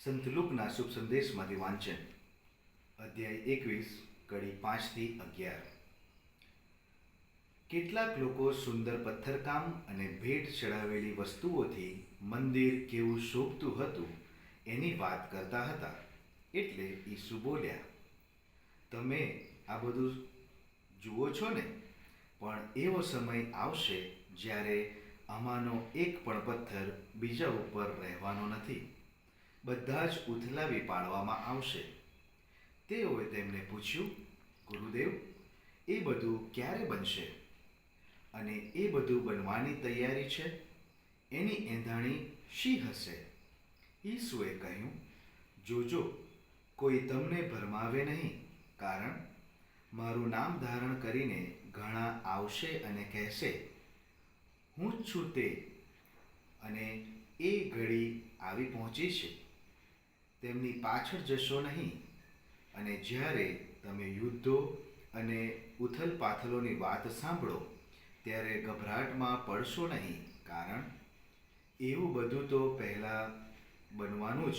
સંત લુકના શુભ સંદેશમાંથી વાંચન. અધ્યાય 21 કડી 5 થી 11. કેટલાક લોકો સુંદર પથ્થરકામ અને ભેટ ચડાવેલી વસ્તુઓથી મંદિર કેવું શોભતું હતું એની વાત કરતા હતા. એટલે ઈસુ બોલ્યા, તમે આ બધું જુઓ છો ને? પણ એવો સમય આવશે જ્યારે આમાંનો એક પણ પથ્થર બીજા ઉપર રહેવાનો નથી, બધા જ ઉથલાવી પાડવામાં આવશે. તેઓએ તેમને પૂછ્યું, ગુરુદેવ, એ બધું ક્યારે બનશે? અને એ બધું બનવાની તૈયારી છે, એની એંધાણી શી હશે? ઈસુએ કહ્યું, જોજો, કોઈ તમને ભરમાવે નહીં, કારણ મારું નામ ધારણ કરીને ઘણા આવશે અને કહેશે, હું જ છું તે, અને એ ઘડી આવી પહોંચી છે. તેમની પાછળ જશો નહીં. અને જ્યારે તમે યુદ્ધો અને ઉથલપાથલોની વાત સાંભળો ત્યારે ગભરાટમાં પડશો નહીં, કારણ એવું બધું તો પહેલાં બનવાનું જ,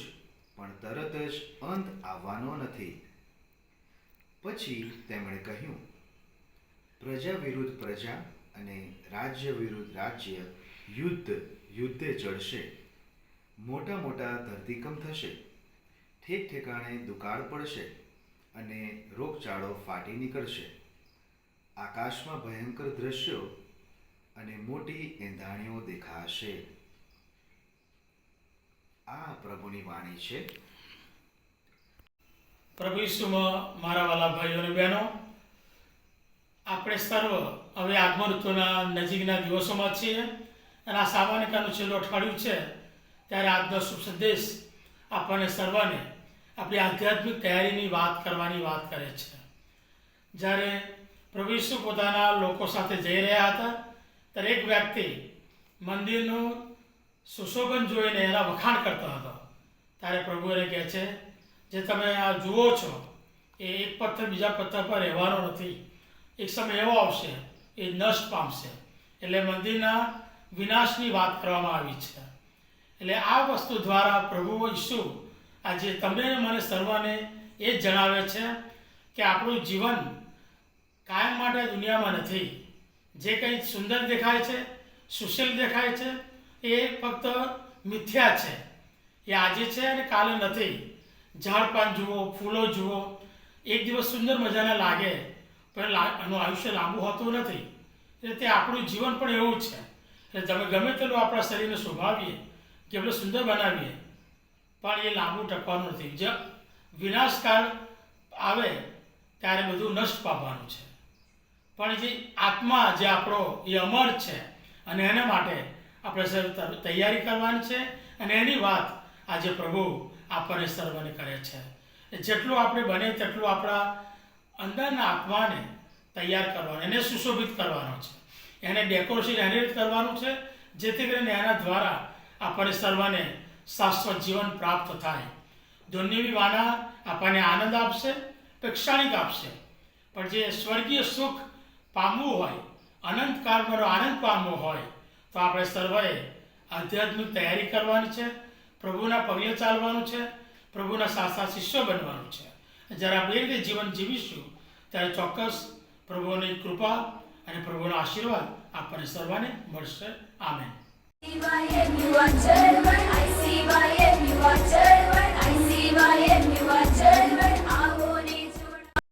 પણ તરત જ અંત આવવાનો નથી. પછી તેમણે કહ્યું, પ્રજા વિરુદ્ધ પ્રજા અને રાજ્ય વિરુદ્ધ રાજ્ય યુદ્ધે ચડશે. મોટા મોટા ધરતીકંપ થશે, ઠેક ઠેકાણે દુકાળ પડશે અને રોગચાળો ફાટી નીકળશે. આકાશમાં ભયંકર દ્રશ્યો અને મોટી એંધાણીઓ દેખાશે. આ પ્રભુની વાણી છે. પ્રભુ ઈસુમાં મારા વાલા ભાઈઓ અને બહેનો, આપણે સર્વ હવે આગમન ઋતુના નજીકના દિવસોમાં છીએ અને આ સામાન્યકાળનું છેલ્લું અઠવાડિયું છે. ત્યારે આજનો શુભ સંદેશ આપણને સર્વને આપણી આધ્યાત્મિક તૈયારીની વાત કરવાની વાત કરે છે. જ્યારે પ્રભુ ઈસુ પોતાના લોકો સાથે જઈ રહ્યા હતા ત્યારે એક વ્યક્તિ મંદિરનું સુશોભન જોઈને એના વખાણ કરતો હતો. ત્યારે પ્રભુ એને કહે છે, જે તમે આ જુઓ છો એ એક પથ્થર બીજા પથ્થર પર રહેવાનો નથી. એક સમય એવો આવશે એ નષ્ટ પામશે. એટલે મંદિરના વિનાશની વાત કરવામાં આવી છે. એટલે આ વસ્તુ દ્વારા પ્રભુ ઈસુ આજે તમને મને સર્વને એ જ જણાવે છે કે આપણું જીવન કાયમ માટે દુનિયામાં નથી. જે કંઈ સુંદર દેખાય છે, સુશીલ દેખાય છે, એ ફક્ત મિથ્યા છે. એ આજે છે અને કાલે નથી. ઝાડ પાન જુઓ, ફૂલો જુઓ, એક દિવસ સુંદર મજાના લાગે પણ એનું આયુષ્ય લાંબુ હોતું નથી. એટલે તે આપણું જીવન પણ એવું છે. એટલે તમે ગમે તેટલું આપણા શરીરને શોભાવીએ કે આપણે સુંદર બનાવીએ, પણ એ લાંબુ ટકવાનું નથી. જે વિનાશકાળ આવે ત્યારે બધું નષ્ટ પામવાનું છે. પણ જે આત્મા જે આપણો એ અમર છે અને એના માટે આપણે તૈયારી કરવાની છે. અને એની વાત આજે પ્રભુ આપણને સર્વને કરે છે. જેટલું આપણે બને તેટલું આપણા અંદરના આત્માને તૈયાર કરવાનો, એને સુશોભિત કરવાનો છે, એને ડેકોરેશન એની રીતે કરવાનું છે જેથી કરીને એના દ્વારા આપણને સર્વને શાશ્વત જીવન પ્રાપ્ત થાય. દુનિયાવી વાના આપણને આનંદ આપશે, ક્ષણિક આપશે, પણ જે સ્વર્ગીય સુખ પામવું હોય, અનંતકાળનો આનંદ પામવો હોય, તો આપણે સર્વએ આધ્યાત્મિક તૈયારી કરવાની છે, પ્રભુના પગલે ચાલવાનું છે, પ્રભુના સાચા શિષ્યો બનવાનું છે. જ્યારે આપણે એ રીતે જીવન જીવીશું ત્યારે ચોક્કસ પ્રભુની કૃપા અને પ્રભુનો આશીર્વાદ આપણને સર્વને મળશે. આમેન.